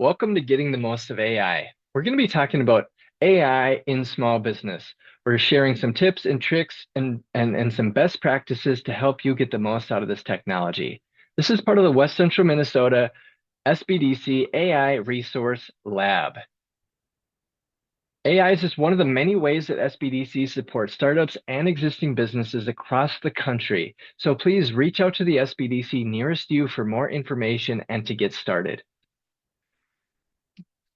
Welcome to Getting the Most of AI. We're going to be talking about AI in small business. We're sharing some tips and tricks and some best practices to help you get the most out of this technology. This is part of the West Central Minnesota SBDC AI Resource Lab. AI is just one of the many ways that SBDC supports startups and existing businesses across the country. So please reach out to the SBDC nearest you for more information and to get started.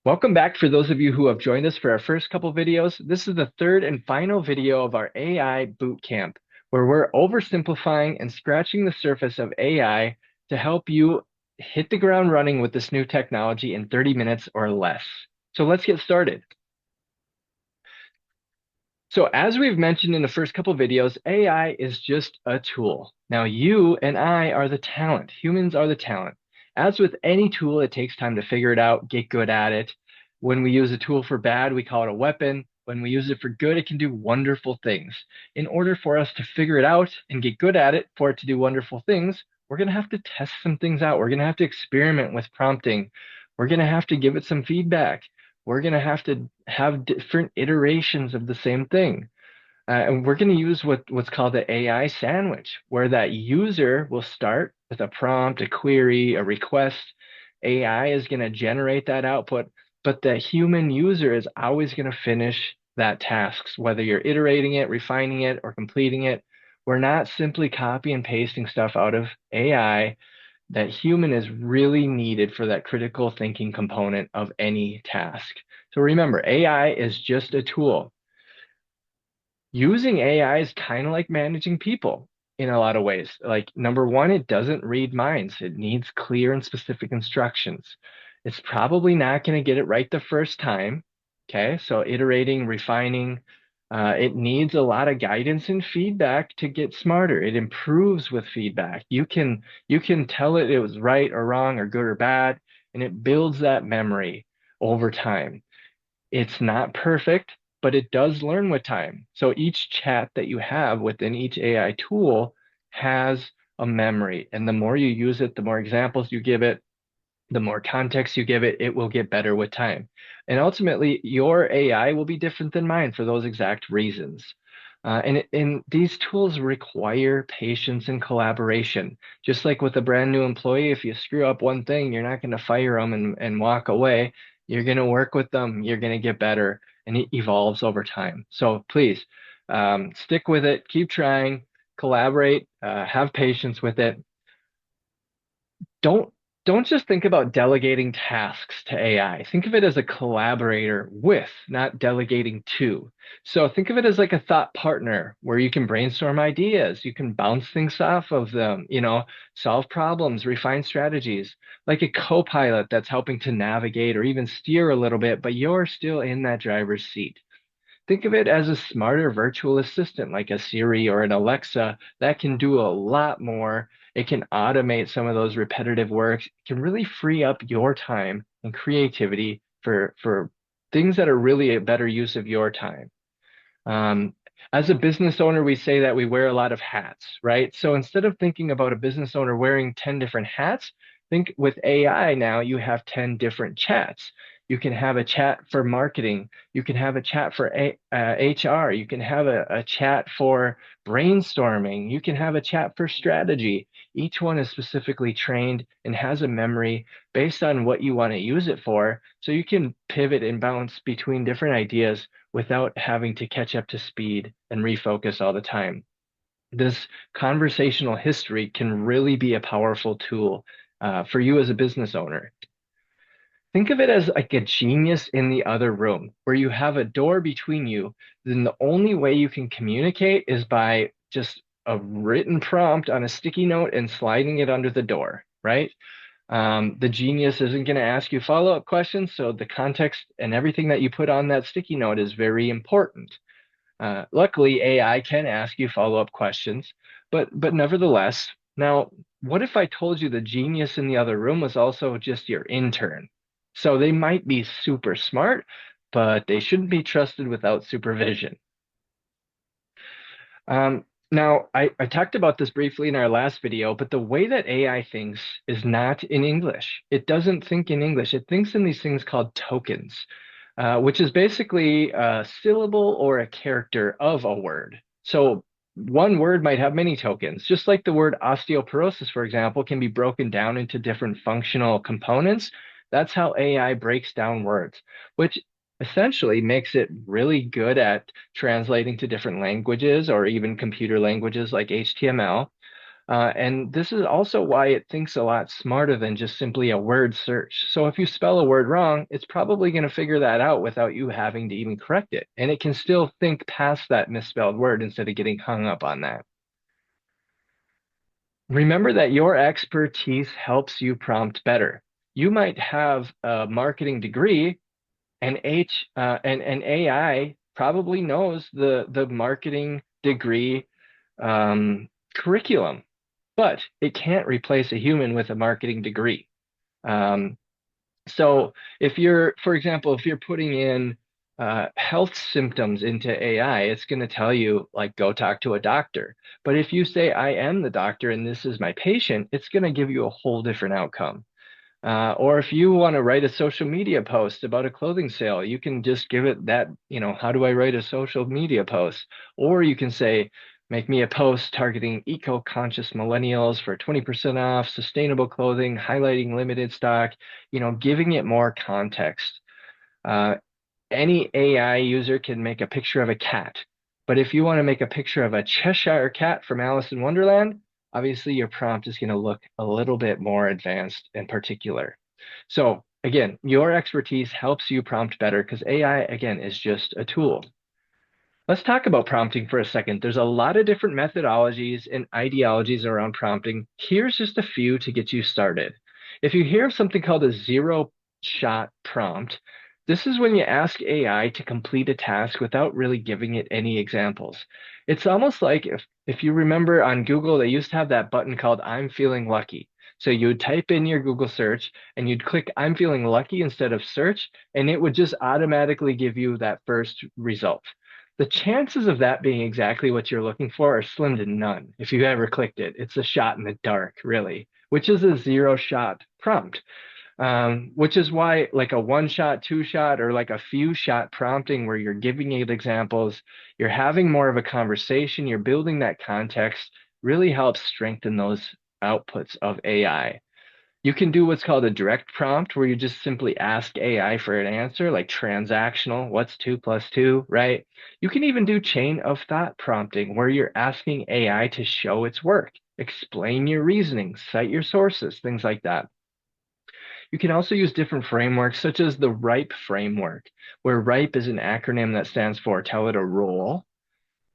Welcome back for those of you who have joined us for our first couple videos. This is the third and final video of our AI bootcamp, where we're oversimplifying and scratching the surface of AI to help you hit the ground running with this new technology in 30 minutes or less. So let's get started. So as we've mentioned in the first couple videos, AI is just a tool. Now you and I are the talent. Humans are the talent. As with any tool, it takes time to figure it out, get good at it. When we use a tool for bad, we call it a weapon. When we use it for good, it can do wonderful things. In order for us to figure it out and get good at it, for it to do wonderful things, we're going to have to test some things out. We're going to have to experiment with prompting. We're going to have to give it some feedback. We're going to have different iterations of the same thing. And we're going to use what's called the AI sandwich, where that user will start with a prompt, a query, a request. AI is going to generate that output, but the human user is always going to finish that task, whether you're iterating it, refining it, or completing it. We're not simply copy and pasting stuff out of AI. That human is really needed for that critical thinking component of any task. So remember, AI is just a tool. Using AI is kind of like managing people in a lot of ways. Like, number one, it doesn't read minds. It needs clear and specific instructions. It's probably not going to get it right the first time. Okay, so iterating, refining, it needs a lot of guidance and feedback to get smarter. It improves with feedback. You can tell it was right or wrong or good or bad, and it builds that memory over time. It's not perfect, but it does learn with time. So each chat that you have within each AI tool has a memory. And the more you use it, the more examples you give it, the more context you give it, it will get better with time. And ultimately, your AI will be different than mine for those exact reasons. And these tools require patience and collaboration. Just like with a brand new employee, if you screw up one thing, you're not going to fire them and walk away. You're going to work with them. You're going to get better, and it evolves over time. So please stick with it. Keep trying. Collaborate. Have patience with it. Don't don't just think about delegating tasks to AI. Think of it as a collaborator with, not delegating to. So think of it as like a thought partner where you can brainstorm ideas, you can bounce things off of them, solve problems, refine strategies, like a co-pilot that's helping to navigate or even steer a little bit, but you're still in that driver's seat. Think of it as a smarter virtual assistant like a Siri or an Alexa that can do a lot more. It can automate some of those repetitive works. It can really free up your time and creativity for things that are really a better use of your time. Um, as a business owner, we say that we wear a lot of hats, right? So instead of thinking about a business owner wearing 10 different hats, think with AI now you have 10 different chats. You can have a chat for marketing. You can have a chat for HR. You can have a chat for brainstorming. You can have a chat for strategy. Each one is specifically trained and has a memory based on what you want to use it for. So you can pivot and bounce between different ideas without having to catch up to speed and refocus all the time. This conversational history can really be a powerful tool for you as a business owner. Think of it as like a genius in the other room where you have a door between you. Then the only way you can communicate is by just a written prompt on a sticky note and sliding it under the door, right? The genius isn't going to ask you follow-up questions, so the context and everything that you put on that sticky note is very important. Luckily, AI can ask you follow-up questions, but nevertheless, now, what if I told you the genius in the other room was also just your intern? So they might be super smart, but they shouldn't be trusted without supervision. Now, I talked about this briefly in our last video, but the way that AI thinks is not in English. It doesn't think in English. It thinks in these things called tokens, which is basically a syllable or a character of a word. So one word might have many tokens, just like the word osteoporosis, for example, can be broken down into different functional components. That's how AI breaks down words, which essentially makes it really good at translating to different languages or even computer languages like HTML. And this is also why it thinks a lot smarter than just simply a word search. So if you spell a word wrong, it's probably going to figure that out without you having to even correct it. And it can still think past that misspelled word instead of getting hung up on that. Remember that your expertise helps you prompt better. You might have a marketing degree, and AI probably knows the marketing degree curriculum, but it can't replace a human with a marketing degree. Um, so if you're, for example, if you're putting in health symptoms into AI, it's going to tell you like go talk to a doctor. But if you say I am the doctor and this is my patient, it's going to give you a whole different outcome. Or if you want to write a social media post about a clothing sale, you can just give it that, how do I write a social media post? Or you can say, make me a post targeting eco-conscious millennials for 20% off sustainable clothing, highlighting limited stock, giving it more context. Uh, any AI user can make a picture of a cat. But if you want to make a picture of a Cheshire cat from Alice in Wonderland, obviously your prompt is going to look a little bit more advanced and particular. So again, your expertise helps you prompt better because AI, again, is just a tool. Let's talk about prompting for a second. There's a lot of different methodologies and ideologies around prompting. Here's just a few to get you started. If you hear of something called a zero shot prompt, this is when you ask AI to complete a task without really giving it any examples. It's almost like if you remember on Google, they used to have that button called I'm feeling lucky. So you would type in your Google search and you'd click I'm feeling lucky instead of search, and it would just automatically give you that first result. The chances of that being exactly what you're looking for are slim to none. If you ever clicked it, it's a shot in the dark, really, which is a zero shot prompt. Which is why like a one shot, two shot, or like a few shot prompting where you're giving it examples, you're having more of a conversation, you're building that context, really helps strengthen those outputs of AI. You can do what's called a direct prompt, where you just simply ask AI for an answer, like transactional, what's two plus two, right? You can even do chain of thought prompting, where you're asking AI to show its work, explain your reasoning, cite your sources, things like that. You can also use different frameworks, such as the RIPE framework, where RIPE is an acronym that stands for tell it a role,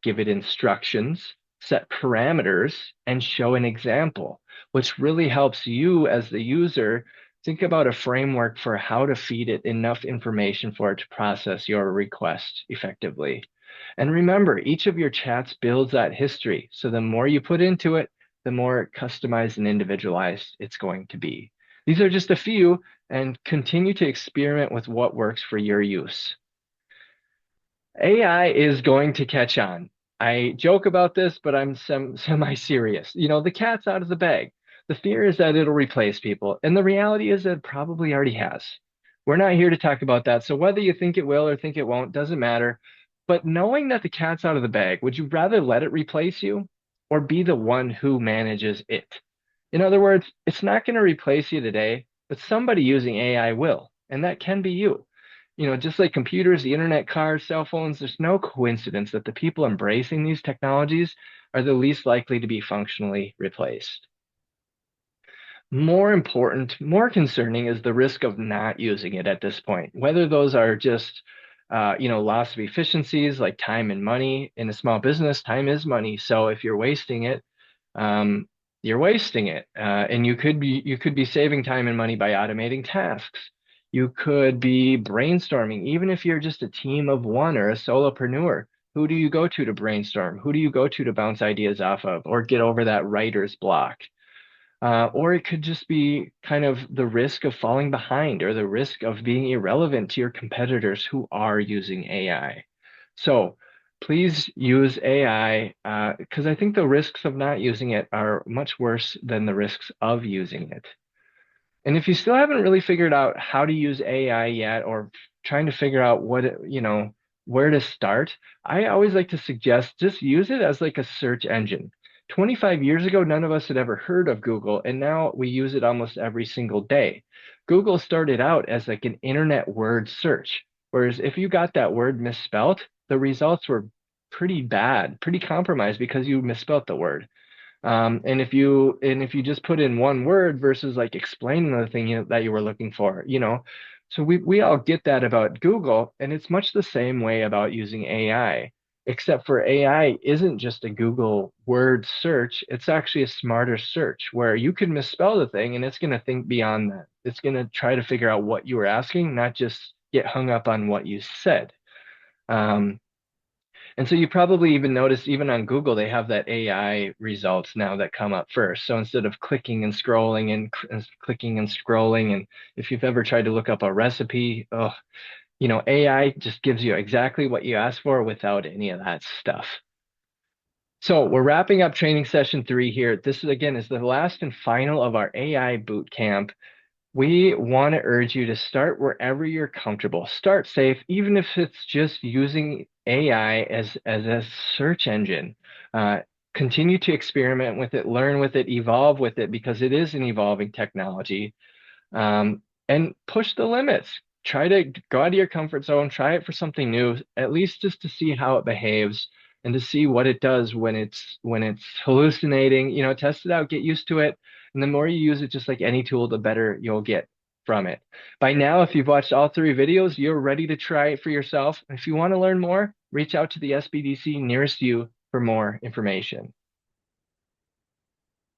give it instructions, set parameters, and show an example, which really helps you as the user think about a framework for how to feed it enough information for it to process your request effectively. And remember, each of your chats builds that history. So the more you put into it, the more customized and individualized it's going to be. These are just a few, and continue to experiment with what works for your use. AI is going to catch on. I joke about this, but I'm semi-serious. The cat's out of the bag. The fear is that it'll replace people, and the reality is that it probably already has. We're not here to talk about that, so whether you think it will or think it won't doesn't matter. But knowing that the cat's out of the bag, would you rather let it replace you or be the one who manages it? In other words, it's not going to replace you today, but somebody using AI will, and that can be you. Just like computers, the internet, cars, cell phones, there's no coincidence that the people embracing these technologies are the least likely to be functionally replaced. More important, more concerning is the risk of not using it at this point, whether those are just loss of efficiencies like time and money. In a small business, time is money. So if you're wasting it, um, you're wasting it. And you could be saving time and money by automating tasks. You could be brainstorming, even if you're just a team of one or a solopreneur. Who do you go to brainstorm? Who do you go to bounce ideas off of or get over that writer's block? Or it could just be kind of the risk of falling behind or the risk of being irrelevant to your competitors who are using AI. So please use AI because I think the risks of not using it are much worse than the risks of using it. And if you still haven't really figured out how to use AI yet, or trying to figure out where to start, I always like to suggest just use it as like a search engine. 25 years ago, none of us had ever heard of Google, and now we use it almost every single day. Google started out as like an internet word search, whereas if you got that word misspelt, the results were pretty bad, pretty compromised because you misspelt the word. And if you just put in one word versus like explaining the thing that you were looking for, so we all get that about Google, and it's much the same way about using AI, except for AI isn't just a Google word search, it's actually a smarter search where you can misspell the thing and it's going to think beyond that. It's going to try to figure out what you were asking, not just get hung up on what you said. Um, and so you probably even notice, even on Google, they have that AI results now that come up first. So instead of clicking and scrolling and clicking and scrolling, and if you've ever tried to look up a recipe, oh, AI just gives you exactly what you asked for without any of that stuff. So we're wrapping up training session 3 here. This is again is the last and final of our AI boot camp. We want to urge you to start wherever you're comfortable. Start safe, even if it's just using AI as a search engine. Uh, Continue to experiment with it, learn with it, evolve with it, because it is an evolving technology. And push the limits. Try to go out of your comfort zone, try it for something new, at least just to see how it behaves and to see what it does when it's hallucinating. Test it out, get used to it. And the more you use it, just like any tool, the better you'll get from it. By now, if you've watched all 3 videos, you're ready to try it for yourself. If you want to learn more, reach out to the SBDC nearest you for more information.